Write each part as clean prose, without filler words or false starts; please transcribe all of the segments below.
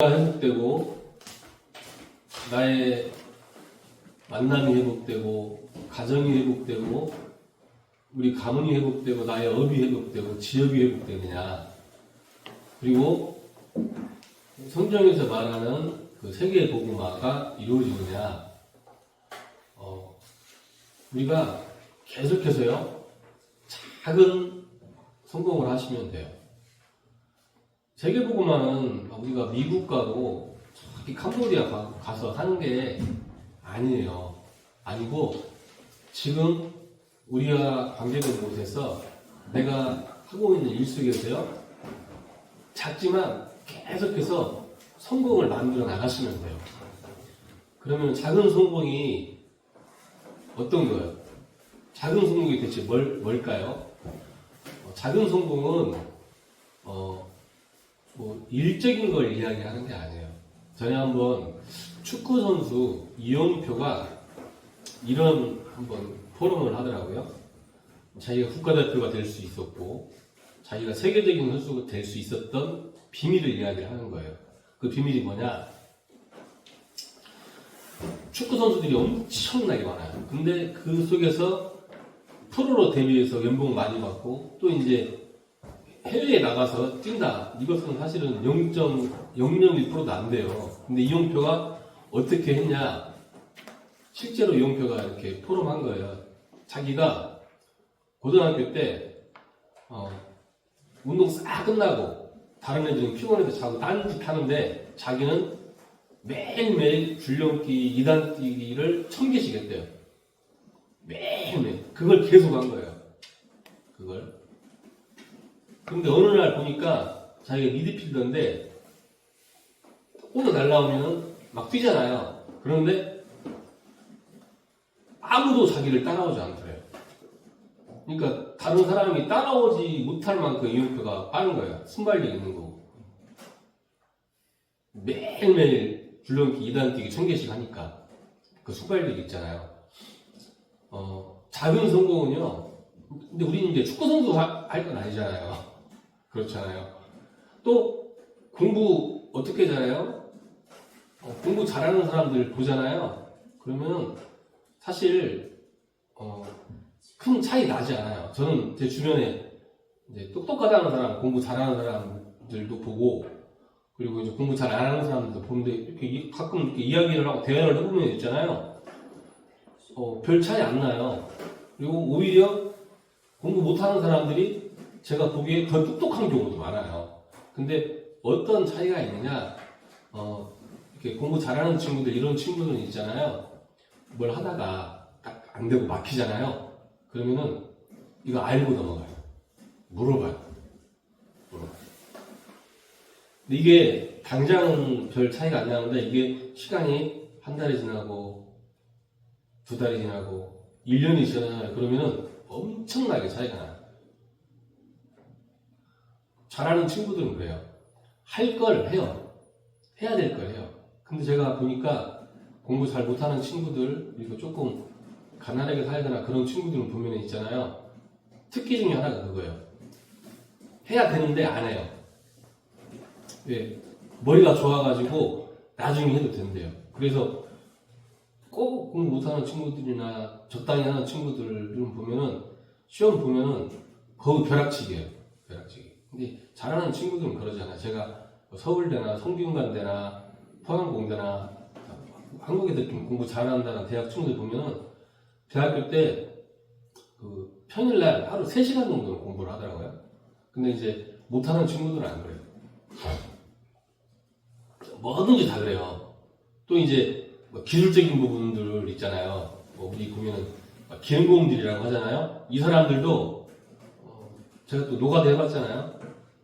회복되고 나의 만남이 회복되고 가정이 회복되고 우리 가문이 회복되고 나의 업이 회복되고 지역이 회복되느냐, 그리고 성경에서 말하는 그 세계 복음화가 이루어지느냐. 우리가 계속해서요 작은 성공을 하시면 돼요. 세계 복음화는 우리가 미국 가고 저기 캄보디아 가서 하는 게 아니에요. 아니고 지금 우리가 관계된 곳에서 내가 하고 있는 일 속에서요 작지만 계속해서 성공을 만들어 나가시면 돼요. 그러면 작은 성공이 어떤 거예요? 작은 성공이 대체 뭘까요? 작은 성공은 뭐 일적인 걸 이야기하는 게 아니에요. 전에 한번 축구 선수 이용표가 이런 한번 포럼을 하더라고요. 자기가 국가대표가 될 수 있었고 자기가 세계적인 선수가 될 수 있었던 비밀을 이야기를 하는 거예요. 그 비밀이 뭐냐? 축구 선수들이 엄청나게 많아요. 근데 그 속에서 프로로 데뷔해서 연봉 많이 받고 또 이제 해외에 나가서 뛴다. 이것은 사실은 0.001%도 안 돼요. 근데 이용표가 어떻게 했냐? 실제로 이용표가 이렇게 포럼한 거예요. 자기가 고등학교 때 운동 싹 끝나고 다른 애들은 피곤해서 자고 딴짓 하는데 자기는 매일매일 줄넘기 2단 뛰기를 1000개씩 했대요. 매일매일. 그걸 계속 한 거예요. 그걸. 근데 어느 날 보니까 자기가 미드필더인데 오늘 날라오면은 막 뛰잖아요. 그런데 아무도 자기를 따라오지 않더래요. 그러니까 다른 사람이 따라오지 못할 만큼 이용표가 빠른 거예요. 순발력 있는 거고. 매일매일 줄넘기 2단 뛰기 1000개씩 하니까 그 순발력 있잖아요. 작은 성공은요. 근데 우리는 이제 축구 선수 할 건 아니잖아요. 그렇잖아요. 또 공부 어떻게 잘해요? 공부 잘하는 사람들 보잖아요. 그러면 사실 큰 차이 나지 않아요. 저는 제 주변에 이제 똑똑하다는 사람, 공부 잘하는 사람들도 보고, 그리고 이제 공부 잘 안 하는 사람들도 보는데 이렇게 가끔 이렇게 이야기를 하고 대화를 해보면 있잖아요. 별 차이 안 나요. 그리고 오히려 공부 못하는 사람들이 제가 보기에 더 똑똑한 경우도 많아요. 근데 어떤 차이가 있느냐? 이렇게 공부 잘하는 친구들, 이런 친구들은 있잖아요. 뭘 하다가 딱 안 되고 막히잖아요. 그러면은 이거 알고 넘어가요. 물어봐요. 근데 이게 당장은 별 차이가 안 나는데 이게 시간이 한 달이 지나고 2달이 지나고 1년이 지나요. 그러면은 엄청나게 차이가 나요. 잘하는 친구들은 그래요. 할 걸 해요. 해야 될 걸 해요. 근데 제가 보니까 공부 잘 못하는 친구들, 그리고 조금 가난하게 살거나 그런 친구들은 보면 있잖아요. 특기 중에 하나가 그거예요. 해야 되는데 안 해요. 왜? 머리가 좋아가지고 나중에 해도 된대요. 그래서 꼭 공부 못하는 친구들이나 적당히 하는 친구들은 보면은 시험 보면은 거의 벼락치기예요. 벼락치기. 근데 잘하는 친구들은 그러지 않아요. 제가 서울대나 성균관대나 포항공대나 한국 애들 좀 공부 잘한다는 대학 친구들 보면은 대학교 때 그 평일날 하루 3시간 정도 공부를 하더라고요. 근데 이제 못하는 친구들은 안 그래요. 뭐든지 다 그래요. 또 이제 뭐 기술적인 부분들 있잖아요. 우리 보면은 기능공들이라고 하잖아요. 이 사람들도 제가 또 노가대 해봤잖아요.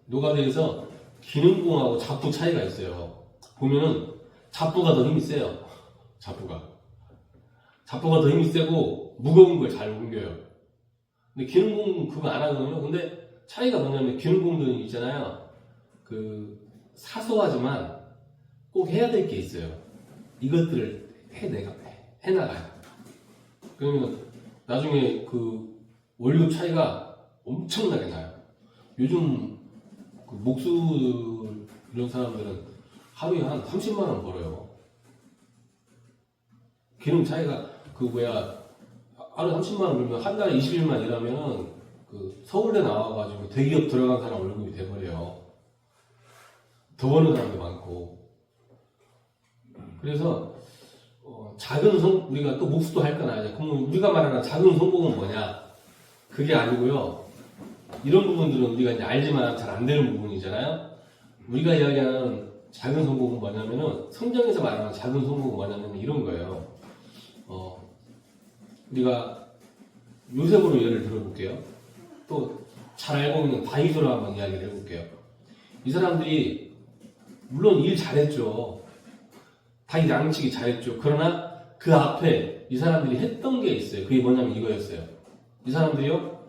노가대에서 기능공하고 잡부 차이가 있어요. 보면은 잡부가 더 힘이 세요. 잡부가 더 힘이 세고 무거운 걸 잘 옮겨요. 근데 기능공 그거 안 하거든요. 근데 차이가 뭐냐면 기능공들은 있잖아요. 그 사소하지만 꼭 해야 될 게 있어요. 이것들을 해나가요. 그러면 나중에 그 월급 차이가 엄청나게 나요. 요즘 그 목수 이런 사람들은 하루에 한 30만 원 벌어요. 기름 차이가 하루에 30만 원 벌면 한 달에 20일만 일하면은 그 서울대 나와가지고 대기업 들어간 사람 월급이 돼버려요. 더 버는 사람도 많고. 그래서 우리가 또 목수도 할 건 아니야. 그럼 우리가 말하는 작은 성공은 뭐냐? 그게 아니고요. 이런 부분들은 우리가 이제 알지만 잘 안 되는 부분이잖아요. 우리가 이야기하는 작은 성공은 뭐냐면은, 성경에서 말하는 작은 성공은 뭐냐면 이런 거예요. 우리가 요셉으로 예를 들어볼게요. 또 잘 알고 있는 다윗으로 한번 이야기를 해볼게요. 이 사람들이 물론 일 잘했죠. 다윗 양치기 잘했죠. 그러나 그 앞에 이 사람들이 했던 게 있어요. 그게 뭐냐면 이거였어요. 이 사람들이요,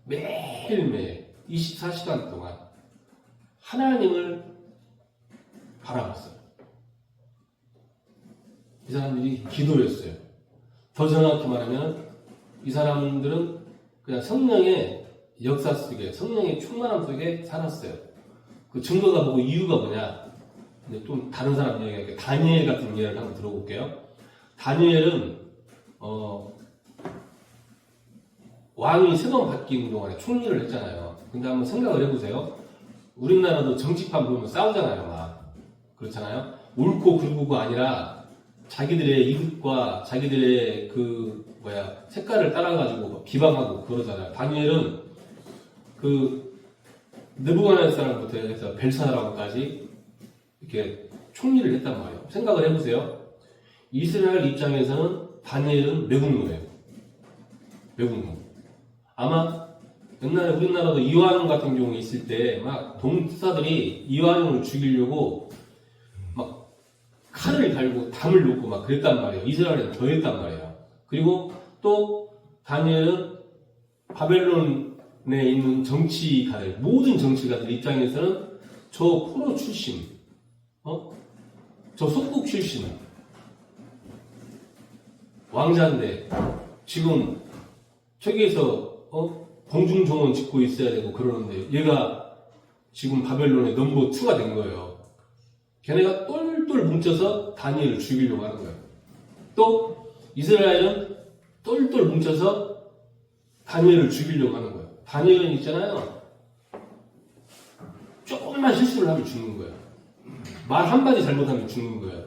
매일매일 24시간 동안 하나님을 바라봤어요. 이 사람들이 기도했어요. 더 정확히 말하면 이 사람들은 그냥 성령의 역사 속에, 성령의 충만함 속에 살았어요. 그 증거가 뭐고 이유가 뭐냐? 근데 좀 다른 사람 이야기할게요. 다니엘 같은 예를 한번 들어볼게요. 다니엘은 왕이 세 번 바뀌는 동안에 총리를 했잖아요. 근데 한번 생각을 해보세요. 우리나라도 정치판 보면 싸우잖아요, 막. 그렇잖아요. 옳고 그르고가 아니라 자기들의 이득과 자기들의 색깔을 따라가지고 비방하고 그러잖아요. 다니엘은 느부갓네살부터 해서 벨사라고까지 이렇게 총리를 했단 말이에요. 생각을 해보세요. 이스라엘 입장에서는 다니엘은 매국노예요. 매국노. 아마 옛날에 우리나라도 이완용 같은 경우 있을 때 막 동투사들이 이완용을 죽이려고 막 칼을 갈고 담을 놓고 막 그랬단 말이에요. 이스라엘은 더 했단 말이에요. 그리고 또 다니엘은 바벨론에 있는 정치가들, 모든 정치가들 입장에서는 저 포로 출신, 저 속국 출신, 왕자인데 지금 저기에서 공중정원 짓고 있어야 되고 그러는데 얘가 지금 바벨론의 넘버 2가 된 거예요. 걔네가 똘똘 뭉쳐서 다니엘을 죽이려고 하는 거예요. 또 이스라엘은 똘똘 뭉쳐서 다니엘을 죽이려고 하는 거예요. 다니엘은 있잖아요. 조금만 실수를 하면 죽는 거예요. 말 한마디 잘못하면 죽는 거예요.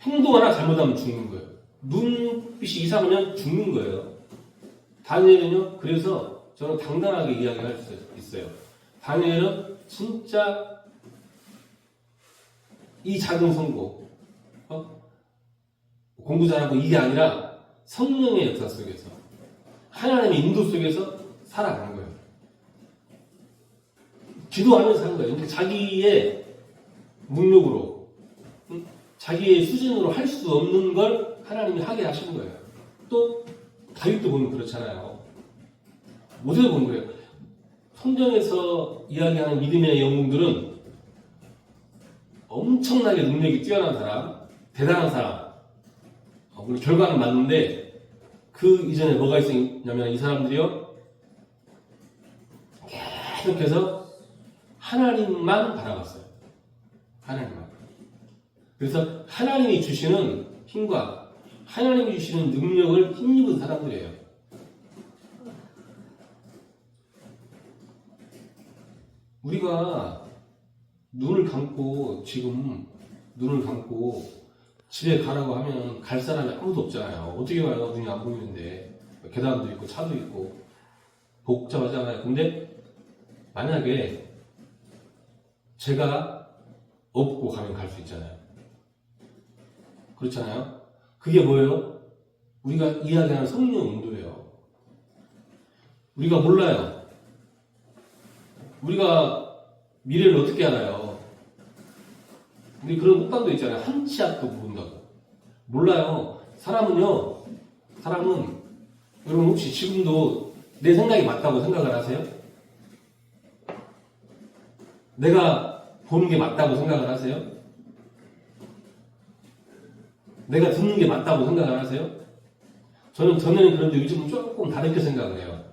행동 하나 잘못하면 죽는 거예요. 눈빛이 이상하면 죽는 거예요. 다니엘은요, 그래서 저는 당당하게 이야기할 수 있어요. 다니엘은 진짜 이 작은 성공, 공부 잘하고 이게 아니라 성령의 역사 속에서, 하나님의 인도 속에서 살아가는 거예요. 기도하면서 사는 거예요. 근데 자기의 능력으로, 자기의 수준으로 할 수 없는 걸 하나님이 하게 하시는 거예요. 또 다윗도 보면 그렇잖아요. 모세도 보면 그래요. 성경에서 이야기하는 믿음의 영웅들은 엄청나게 능력이 뛰어난 사람, 대단한 사람, 물론 결과는 맞는데 그 이전에 뭐가 있었냐면 이 사람들이요, 계속해서 하나님만 바라봤어요. 하나님만. 그래서 하나님이 주시는 힘과 하나님이 주시는 능력을 힘입은 사람들이에요. 우리가 눈을 감고 집에 가라고 하면 갈 사람이 아무도 없잖아요. 어떻게 가요? 눈이 안 보이는데. 계단도 있고 차도 있고 복잡하잖아요. 근데 만약에 제가 없고 가면 갈 수 있잖아요. 그렇잖아요. 그게 뭐예요? 우리가 이야기하는 성령 인도예요. 우리가 몰라요. 우리가 미래를 어떻게 알아요? 우리 그런 목단도 있잖아요. 한 치 앞도 모른다고. 몰라요. 사람은 여러분 혹시 지금도 내 생각이 맞다고 생각을 하세요? 내가 보는 게 맞다고 생각을 하세요? 내가 듣는 게 맞다고 생각을 하세요? 저는 전에는 그런데 요즘은 조금 다르게 생각을 해요.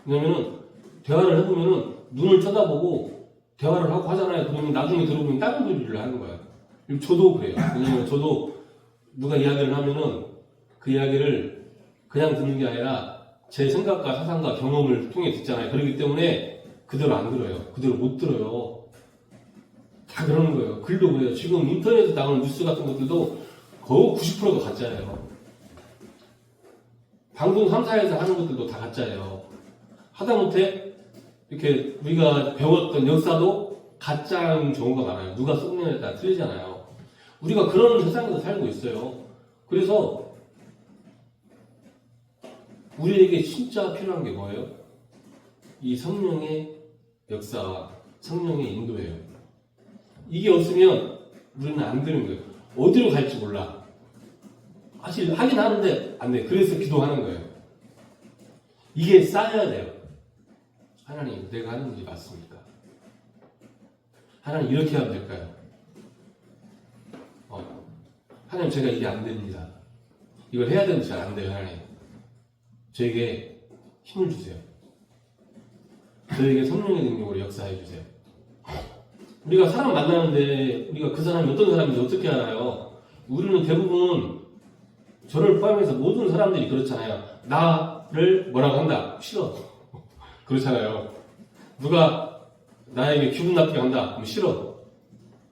왜냐면은 대화를 해보면은 눈을 쳐다보고 대화를 하고 하잖아요. 그러면 나중에 들어보면 다른 소리를 하는 거예요. 저도 그래요. 왜냐면 저도 누가 이야기를 하면은 그 이야기를 그냥 듣는 게 아니라 제 생각과 사상과 경험을 통해 듣잖아요. 그렇기 때문에 그대로 안 들어요. 그대로 못 들어요. 다 그러는 거예요. 글도 그래요. 지금 인터넷에 나오는 뉴스 같은 것들도 거의 90%가 가짜예요. 방송 3사에서 하는 것들도 다 가짜예요. 하다못해 이렇게 우리가 배웠던 역사도 가짜인 경우가 많아요. 누가 쏟느냐에 따라 틀리잖아요. 우리가 그런 세상에서 살고 있어요. 그래서 우리에게 진짜 필요한 게 뭐예요? 이 성령의 역사와 성령의 인도예요. 이게 없으면 우리는 안 되는 거예요. 어디로 갈지 몰라. 사실 하긴 하는데 안 돼. 그래서 기도하는 거예요. 이게 쌓여야 돼요. 하나님, 내가 하는 일이 맞습니까? 하나님, 이렇게 하면 될까요? 하나님, 제가 이게 안 됩니다. 이걸 해야 되는데 잘 안 돼요, 하나님. 저에게 힘을 주세요. 저에게 성령의 능력으로 역사해 주세요. 우리가 사람 만나는데 우리가 그 사람이 어떤 사람인지 어떻게 알아요? 우리는 대부분 저를 포함해서 모든 사람들이 그렇잖아요. 나를 뭐라고 한다? 싫어. 그렇잖아요. 누가 나에게 기분 나쁘게 한다? 그럼 싫어.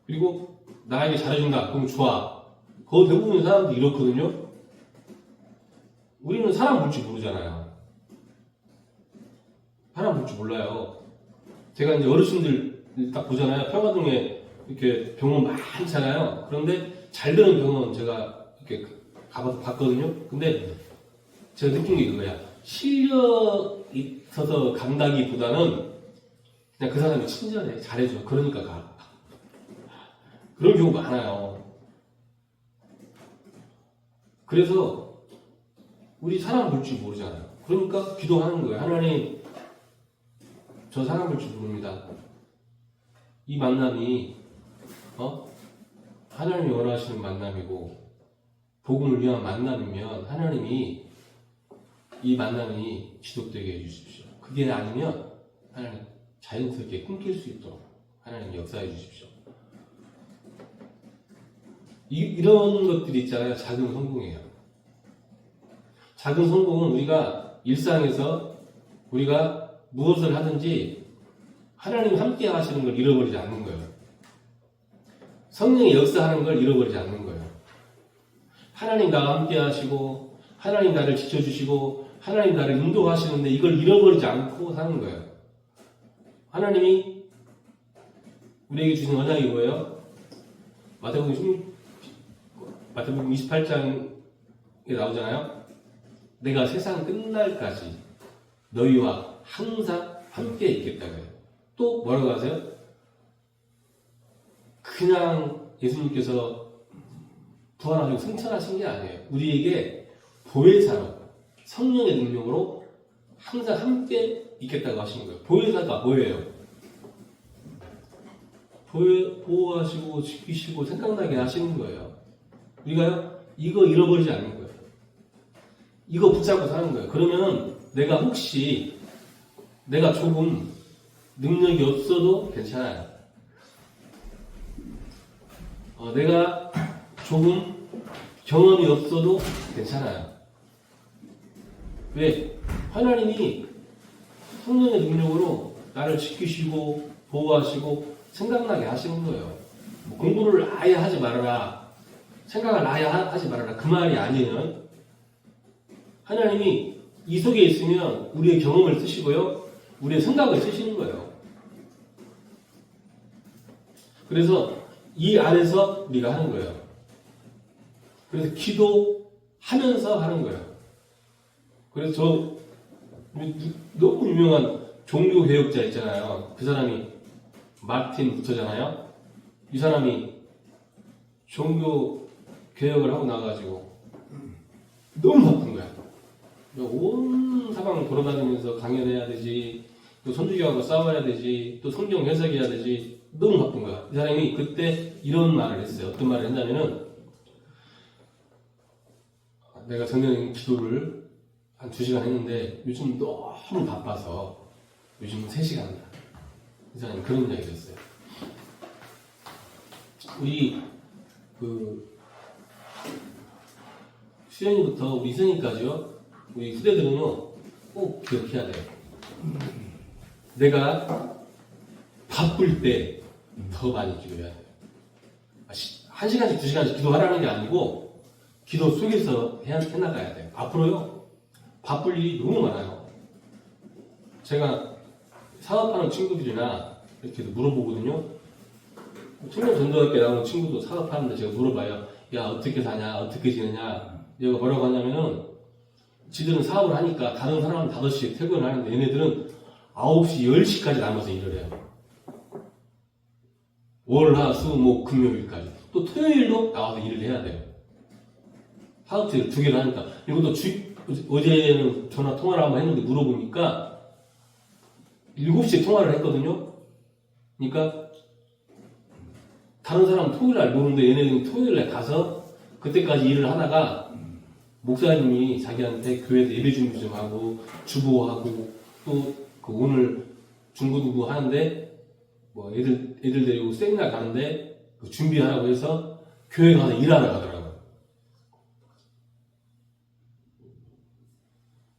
그리고 나에게 잘해준다? 그럼 좋아. 거의 대부분 사람들이 이렇거든요. 우리는 사람 볼 줄 모르잖아요. 사람 볼 줄 몰라요. 제가 이제 어르신들 딱 보잖아요. 평화동에 이렇게 병원 많잖아요. 그런데 잘 되는 병원 제가 이렇게 가봐서 봤거든요. 근데 제가 느낀 게 그거야. 실력 있어서 간다기보다는 그냥 그 사람이 친절해. 잘해줘. 그러니까 가. 그런 경우 많아요. 그래서 우리 사람 볼 줄 모르잖아요. 그러니까 기도하는 거예요. 하나님, 저 사람 볼 줄 모릅니다. 이 만남이 하나님이 원하시는 만남이고 복음을 위한 만남이면 하나님이 이 만남이 지속되게 해주십시오. 그게 아니면 하나님 자연스럽게 끊길 수 있도록 하나님 역사해 주십시오. 이런 것들이 있잖아요. 작은 성공이에요. 작은 성공은 우리가 일상에서 우리가 무엇을 하든지 하나님 함께 하시는 걸 잃어버리지 않는 거예요. 성령이 역사하는 걸 잃어버리지 않는 거예요. 하나님 나와 함께 하시고 하나님 나를 지켜주시고 하나님 나를 인도하시는데 이걸 잃어버리지 않고 사는 거예요. 하나님이 우리에게 주신 언약이 뭐예요? 마태복음 28장에 나오잖아요. 내가 세상 끝날까지 너희와 항상 함께 있겠다고 해요. 또 뭐라고 하세요? 그냥 예수님께서 부활하시고 승천하신 게 아니에요. 우리에게 보혜사로 성령의 능력으로 항상 함께 있겠다고 하시는 거예요. 보혜사가 뭐예요? 보호하시고 지키시고 생각나게 하시는 거예요. 우리가요, 이거 잃어버리지 않는 거예요. 이거 붙잡고 사는 거예요. 그러면 내가 혹시 내가 조금 능력이 없어도 괜찮아요. 내가 조금 경험이 없어도 괜찮아요. 왜? 하나님이 성령의 능력으로 나를 지키시고 보호하시고 생각나게 하시는 거예요. 뭐 공부를 아예 하지 말아라, 생각을 아예 하지 말아라, 그 말이 아니에요. 하나님이 이 속에 있으면 우리의 경험을 쓰시고요, 우리의 생각을 쓰시는 거예요. 그래서 이 안에서 우리가 하는 거예요. 그래서 기도하면서 하는 거예요. 그래서 저 너무 유명한 종교개혁자 있잖아요. 그 사람이 마틴 루터잖아요. 이 사람이 종교개혁을 하고 나가지고 너무 바쁜 거야. 온 사방 돌아다니면서 강연해야 되지, 또 선주교하고 싸워야 되지, 또 성경 해석해야 되지, 너무 바쁜 거야. 이 사람이 그때 이런 말을 했어요. 어떤 말을 했냐면은, 내가 성경 기도를 한 2시간 했는데 요즘 너무 바빠서 요즘은 3시간 한다. 이사님 그런 이야기를 했어요. 우리 수현이부터 우리 이선이까지요. 우리 후대들은요 꼭 기억해야 돼요. 내가 바쁠 때 더 많이 기도해야 돼요. 1시간씩 2시간씩 기도하라는 게 아니고 기도 속에서 해나가야 돼요. 앞으로요 바쁠 일이 너무 많아요. 제가 사업하는 친구들이나 이렇게 물어보거든요. 청년 전도학교 나오는 친구도 사업하는데 제가 물어봐요. 야 어떻게 사냐 어떻게 지내냐. 얘가 뭐라고 하냐면은 지들은 사업을 하니까 다른 사람은 5시에 퇴근을 하는데 얘네들은 9시 10시까지 남아서 일을 해요. 월, 화, 수, 목, 금요일까지. 또 토요일도 나와서 일을 해야 돼요. 사업체를 2개를 하니까. 그리고 또 어제는 전화 통화를 한번 했는데 물어보니까 7시에 통화를 했거든요. 그러니까 다른 사람은 토요일날 모르는데 얘네는 토요일날 가서 그때까지 일을 하다가 목사님이 자기한테 교회에서 예배 준비 좀 하고 주보하고 또 그 오늘 중고등부 하는데 뭐 애들 데리고 세미나 가는데 그 준비하라고 해서 교회 가서 일하러 가더라고요.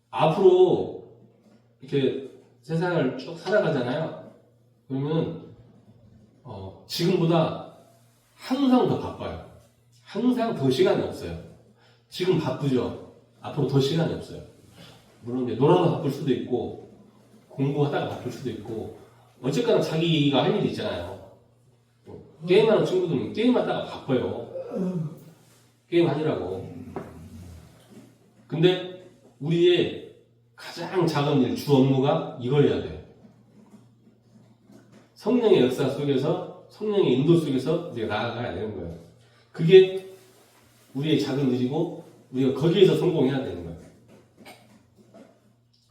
앞으로 이렇게 세상을 쭉 살아가잖아요. 그러면 지금보다 항상 더 바빠요. 항상 더 시간이 없어요. 지금 바쁘죠. 앞으로 더 시간이 없어요. 물론 이제 놀아서 바쁠 수도 있고 공부하다가 바쁠 수도 있고 어쨌거나 자기가 할 일이 있잖아요. 게임하는 친구들은 게임하다가 바빠요. 게임하느라고. 근데 우리의 가장 작은 일, 주 업무가 이걸 해야 돼요. 성령의 역사 속에서 성령의 인도 속에서 우리가 나아가야 되는 거예요. 그게 우리의 작은 일이고 우리가 거기에서 성공해야 되는 거예요.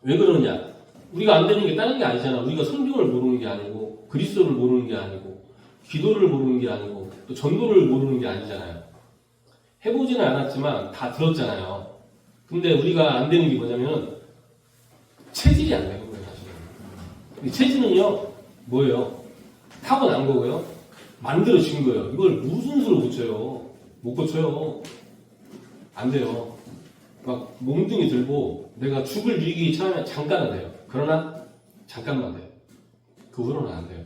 왜 그러느냐? 우리가 안 되는 게 다른 게 아니잖아. 우리가 성경을 모르는 게 아니고 그리스도를 모르는 게 아니고 기도를 모르는 게 아니고 또 전도를 모르는 게 아니잖아요. 해보지는 않았지만 다 들었잖아요. 근데 우리가 안 되는 게 뭐냐면 체질이 안 되는 거예요. 사실은. 이 체질은요 뭐예요? 타고난 거고요. 만들어진 거예요. 이걸 무슨 수로 고쳐요? 못 고쳐요. 안 돼요. 막 몽둥이 들고 내가 죽을 일이 처음에 잠깐은 돼요. 그러나 잠깐만 돼요. 그 후로는 안 돼요.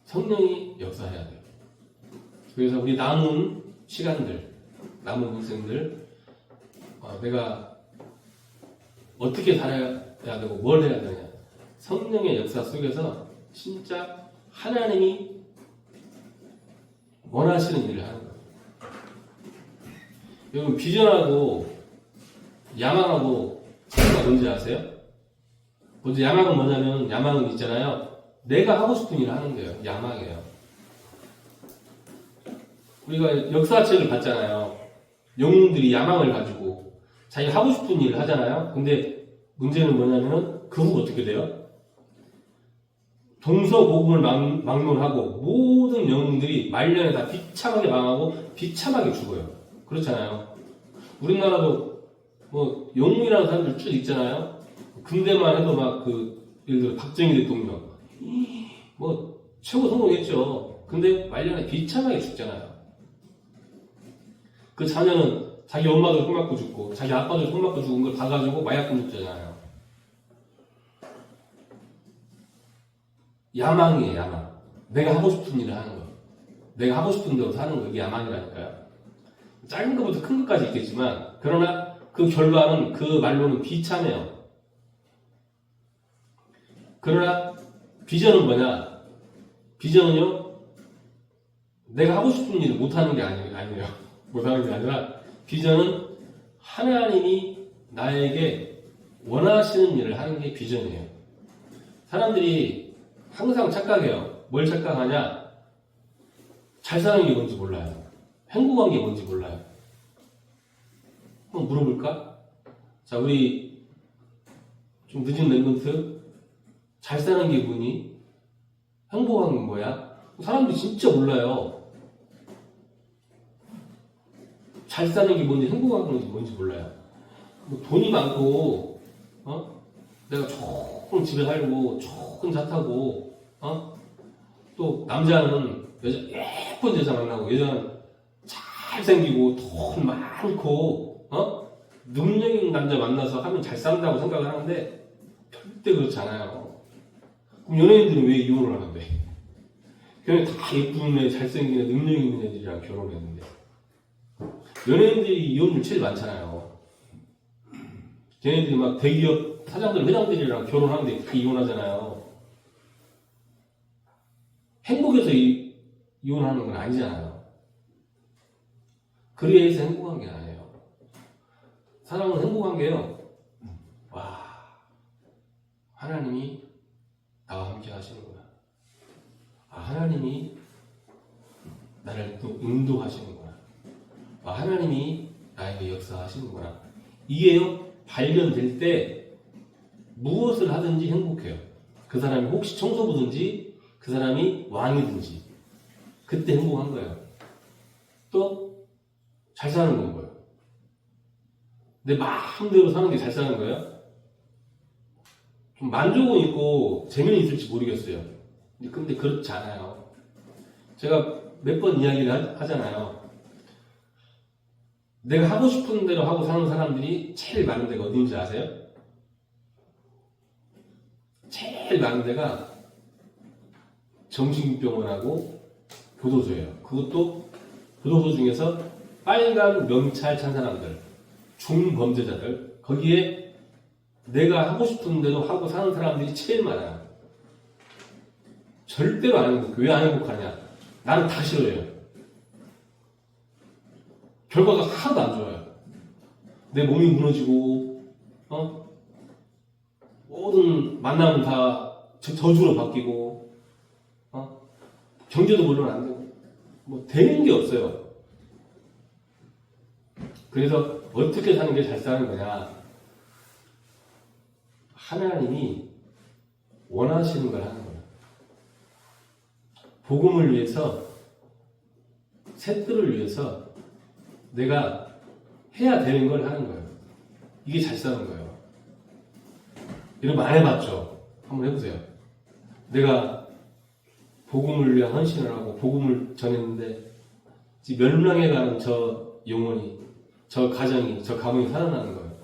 성령이 역사해야 돼요. 그래서 우리 남은 시간들, 남은 인생들 내가 어떻게 살아야 되고 뭘 해야 되느냐. 성령의 역사 속에서 진짜 하나님이 원하시는 일을 하는 거예요. 여러분 비전하고 야망하고 차이가 뭔지 아세요? 먼저 야망은 뭐냐면 야망은 있잖아요. 내가 하고 싶은 일을 하는 거예요. 야망이에요. 우리가 역사책을 봤잖아요. 영웅들이 야망을 가지고 자기 하고 싶은 일을 하잖아요. 근데 문제는 뭐냐면 그 후 어떻게 돼요? 동서고금을 막론하고 모든 영웅들이 말년에 다 비참하게 망하고 비참하게 죽어요. 그렇잖아요. 우리나라도 뭐 영웅이라는 사람들 쭉 있잖아요. 근대만 해도 막 예를 들어 박정희 대통령 뭐 최고 성공했죠. 근데 말년에 비참하게 죽잖아요. 그 자녀는 자기 엄마도 손 맞고 죽고 자기 아빠도 손 맞고 죽은 걸 봐가지고 마약금 죽잖아요. 야망이에요. 야망. 내가 하고 싶은 일을 하는 거. 내가 하고 싶은 대로 사는 거. 이게 야망이라니까요. 작은 것부터 큰 것까지 있겠지만 그러나 그 결과는 그 말로는 비참해요. 그러나 비전은 뭐냐? 비전은요 내가 하고 싶은 일을 못하는 게 아니에요. 못하는 게 아니라 비전은 하나님이 나에게 원하시는 일을 하는 게 비전이에요. 사람들이 항상 착각해요. 뭘 착각하냐? 잘 사는 게 뭔지 몰라요. 행복한 게 뭔지 몰라요. 한번 물어볼까? 자, 우리 좀 늦은 랩런트 잘 사는 게 뭐니? 행복한 게 뭐야? 사람들이 진짜 몰라요. 잘 사는 게 뭔지 행복한 건지 뭔지 몰라요. 뭐 돈이 많고 내가 조금 집에 살고 조금 차 타고 또 남자는 예쁜 여자 만나고 여자는 잘생기고 돈 많고 능력 있는 남자 만나서 하면 잘 산다고 생각을 하는데 절대 그렇지 않아요. 그럼 연예인들은 왜 이혼을 하는데? 그냥 다 예쁜 애, 잘생긴 애, 능력 있는 애들이랑 결혼했는데 연예인들이 이혼율 제일 많잖아요. 걔네들이 막 대기업 사장들, 회장들이랑 결혼하는데 다 이혼하잖아요. 행복해서 이혼하는 건 아니잖아요. 그래서 행복한 게 아니에요. 사람은 행복한 게요. 와, 하나님이 나와 함께 하시는구나. 하나님이 나를 또 인도하시는구나. 하나님이 나에게 역사하시는구나. 이게요, 발견될 때 무엇을 하든지 행복해요. 그 사람이 혹시 청소부든지 그 사람이 왕이든지 그때 행복한 거예요. 또 잘 사는 건 거예요. 내 마음대로 사는 게 잘 사는 거예요. 좀 만족은 있고 재미는 있을지 모르겠어요. 근데 그렇지 않아요. 제가 몇 번 이야기를 하잖아요. 내가 하고 싶은 대로 하고 사는 사람들이 제일 많은 데가 어딘지 아세요? 제일 많은 데가 정신병원하고 교도소예요. 그것도 교도소 중에서 빨간 명찰 찬 사람들, 중범죄자들, 거기에 내가 하고 싶은 대로 하고 사는 사람들이 제일 많아요. 절대로 안 행복해. 왜 안 행복하냐? 나는 다 싫어해요. 결과가 하나도 안 좋아요. 내 몸이 무너지고, 모든 만남은 다 저주로 바뀌고, 경제도 물론 안 되고, 뭐 되는 게 없어요. 그래서 어떻게 사는 게 잘 사는 거냐? 하나님이 원하시는 걸 하는 거예요. 복음을 위해서, 새들을 위해서 내가 해야 되는 걸 하는 거예요. 이게 잘 사는 거예요. 이런 거 안 해봤죠? 한번 해보세요. 내가 복음을 위한 헌신을 하고 복음을 전했는데 멸망해가는 저 영혼이, 저 가정이, 저 가문이 살아나는 거예요.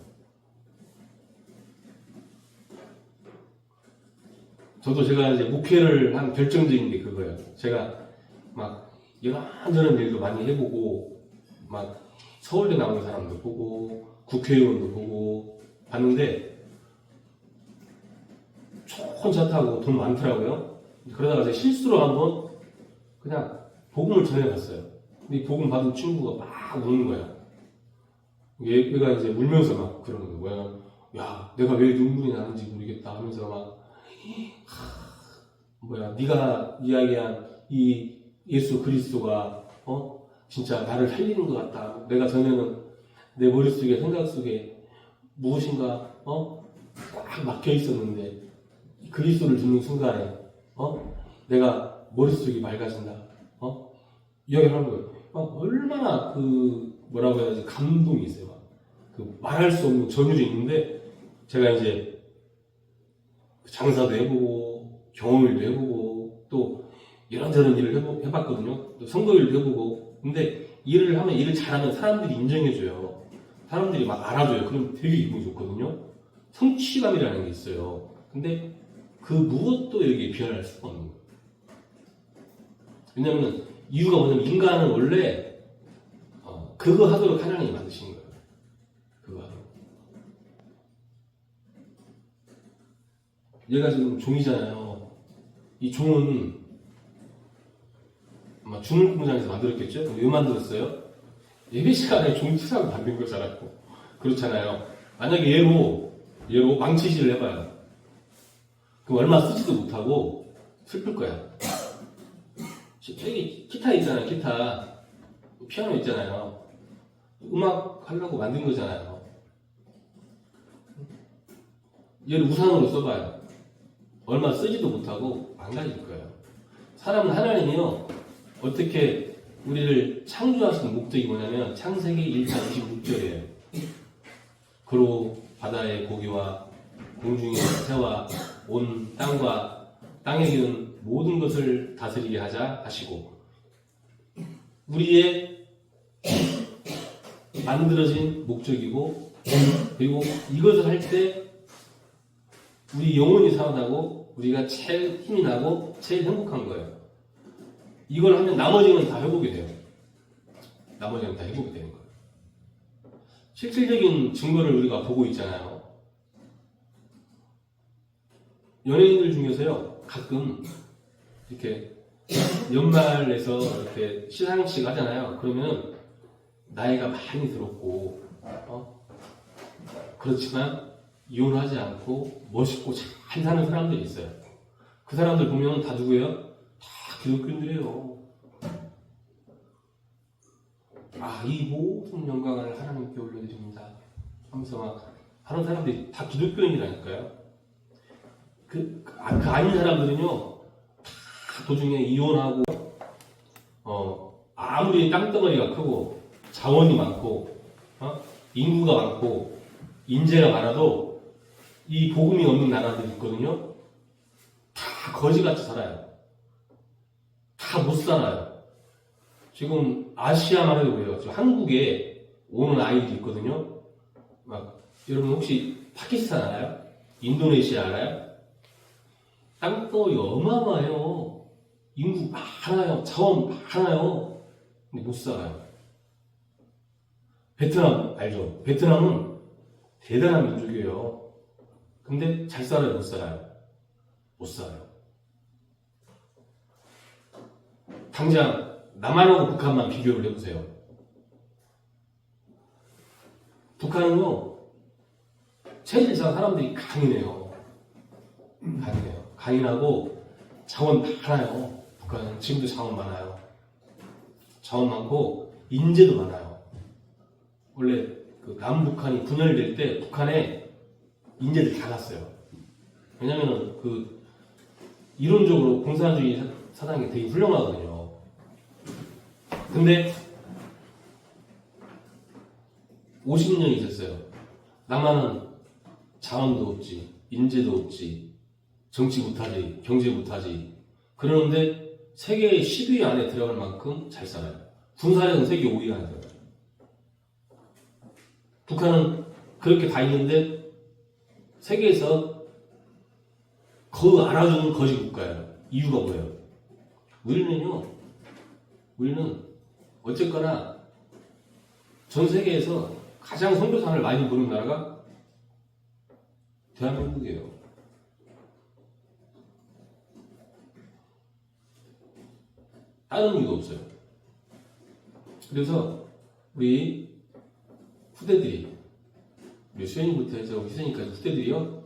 저도 제가 이제 목회를 한 결정적인 게 그거예요. 제가 막 이런저런 일도 많이 해보고 막 서울대 나오는 사람도 보고 국회의원도 보고 봤는데 좋은 차 타고 돈 많더라고요. 그러다가 제가 실수로 한번 그냥 복음을 전해봤어요. 근데 이 복음 받은 친구가 막 우는 거야. 얘가 이제 울면서 막 그러는 거야. 야, 내가 왜 눈물이 나는지 모르겠다 하면서 막 네가 이야기한 이 예수 그리스도가 진짜 나를 살리는 것 같다. 내가 전에는 내 머릿속에 생각 속에 무엇인가 꽉 막혀 있었는데 그리스도를 듣는 순간에 내가 머릿속이 맑아진다. 이야기를 하는 거예요. 얼마나 뭐라고 해야지 감동이 있어요. 그 말할 수 없는 전율이 있는데 제가 이제 장사도 해보고 경험일도 해보고 또 이런저런 일을 해봤거든요. 또 선거일도 해보고. 근데 일을 잘하면 사람들이 인정해줘요. 사람들이 막 알아줘요. 그럼 되게 기분이 좋거든요. 성취감이라는 게 있어요. 근데 그 무엇도 여기에 비현할 수가 없는 거예요. 왜냐면 이유가 뭐냐면 인간은 원래 그거 하도록 하나님이 만드신 거예요. 그거 하도록. 얘가 지금 종이잖아요. 이 종은 아마 주문 공장에서 만들었겠죠? 왜 만들었어요? 예배 시간에 종 치라고 만든 거잖아요. 그렇잖아요. 만약에 얘로 망치질을 해봐요. 그럼 얼마 쓰지도 못하고 슬플 거야. 저기 기타 있잖아요. 기타 피아노 있잖아요. 음악 하려고 만든 거잖아요. 얘를 우상으로 써봐요. 얼마 쓰지도 못하고 망가질 거예요. 사람은 하나님이요 어떻게 우리를 창조하신 목적이 뭐냐면 창세기 1장 26절이에요. 그로 바다의 고기와 공중의 새와 온 땅과 땅에 기는 모든 것을 다스리게 하자 하시고 우리의 만들어진 목적이고 그리고 이것을 할 때 우리 영혼이 살아나고 우리가 제일 힘이 나고 제일 행복한 거예요. 이걸 하면 나머지는 다 회복이 돼요. 나머지는 다 회복이 되는 거예요. 실질적인 증거를 우리가 보고 있잖아요. 연예인들 중에서요, 가끔 이렇게 연말에서 이렇게 시상식 하잖아요. 그러면 나이가 많이 들었고, 그렇지만 이혼하지 않고 멋있고 잘 사는 사람들이 있어요. 그 사람들 보면 다 누구예요? 다 기독교인들이에요. 이 모든 영광을 하나님께 올려드립니다 하면서 막 하는 사람들이 다 기독교인이라니까요. 그 아닌 사람들은요, 다 도중에 이혼하고, 아무리 땅덩어리가 크고, 자원이 많고, 인구가 많고, 인재가 많아도, 이 복음이 없는 나라들이 있거든요. 다 거지같이 살아요. 다 못 살아요. 지금 아시아만 해도 그래요. 지금 한국에 오는 아이들이 있거든요. 여러분 혹시 파키스탄 알아요? 인도네시아 알아요? 땅덩어리 어마어마해요. 인구 많아요. 자원 많아요. 근데 못 살아요. 베트남 알죠? 베트남은 대단한 민족이에요. 근데 잘 살아요? 못 살아요? 못 살아요. 당장 남한하고 북한만 비교를 해보세요. 북한은요, 체질상 사람들이 강인해요. 강인하고 자원 많아요. 북한은 지금도 자원 많아요. 자원 많고 인재도 많아요. 원래 그 남북한이 분열될 때 북한에 인재들 다 갔어요. 왜냐면은 그 이론적으로 공산주의 사상이 되게 훌륭하거든요. 근데 50년이 있었어요. 남한은 자원도 없지, 인재도 없지, 정치 못하지, 경제 못하지. 그러는데 세계 10위 안에 들어갈 만큼 잘 살아요. 군사력은 세계 5위 안에 들어가요. 북한은 그렇게 다 있는데 세계에서 그 알아주는 거지 국가예요. 이유가 뭐예요? 우리는 어쨌거나 전 세계에서 가장 선교사를 많이 보는 나라가 대한민국이에요. 다른 이유도 없어요. 그래서 우리 후대들이, 우리 수현이부터 해서 희선이까지 후대들이요,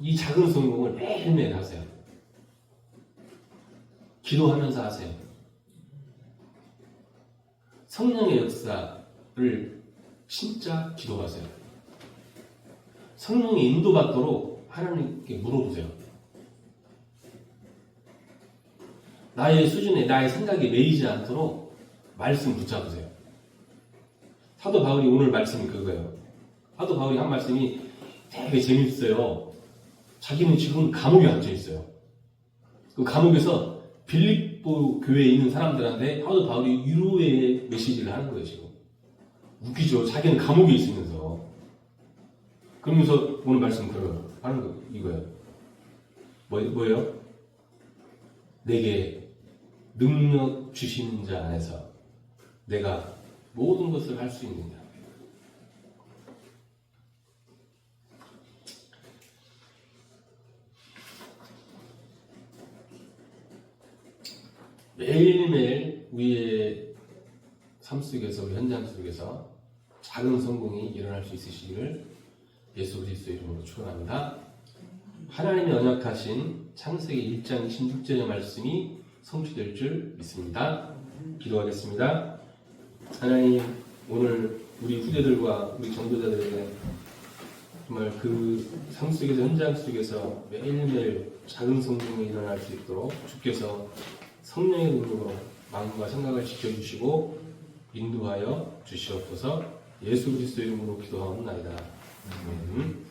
이 작은 성공을 매일매일 하세요. 기도하면서 하세요. 성령의 역사를 진짜 기도하세요. 성령이 인도받도록 하나님께 물어보세요. 나의 수준에 나의 생각이 매이지 않도록 말씀 붙잡으세요. 사도 바울이 오늘 말씀이 그거예요. 사도 바울이 한 말씀이 되게 재밌어요. 자기는 지금 감옥에 갇혀 있어요. 그 감옥에서 빌립보 교회에 있는 사람들한테 사도 바울이 위로의 메시지를 하는 거예요, 지금. 웃기죠? 자기는 감옥에 있으면서. 그러면서 오늘 말씀 하는 거, 이거예요. 뭐예요? 내게 능력 주시는 자 안에서 내가 모든 것을 할 수 있느냐. 매일매일 우리의 삶 속에서, 우리 현장 속에서 작은 성공이 일어날 수 있으시기를 예수 그리스도의 이름으로 축원합니다. 하나님이 언약하신 창세기 1장 26절의 말씀이 성취될 줄 믿습니다. 기도하겠습니다. 하나님, 오늘 우리 후대들과 우리 전도자들에게 정말 그 삶 속에서, 현장 속에서 매일매일 작은 성공이 일어날 수 있도록 주께서 성령의 능력으로 마음과 생각을 지켜주시고 인도하여 주시옵소서. 예수 그리스도 이름으로 기도하옵나이다. 아멘.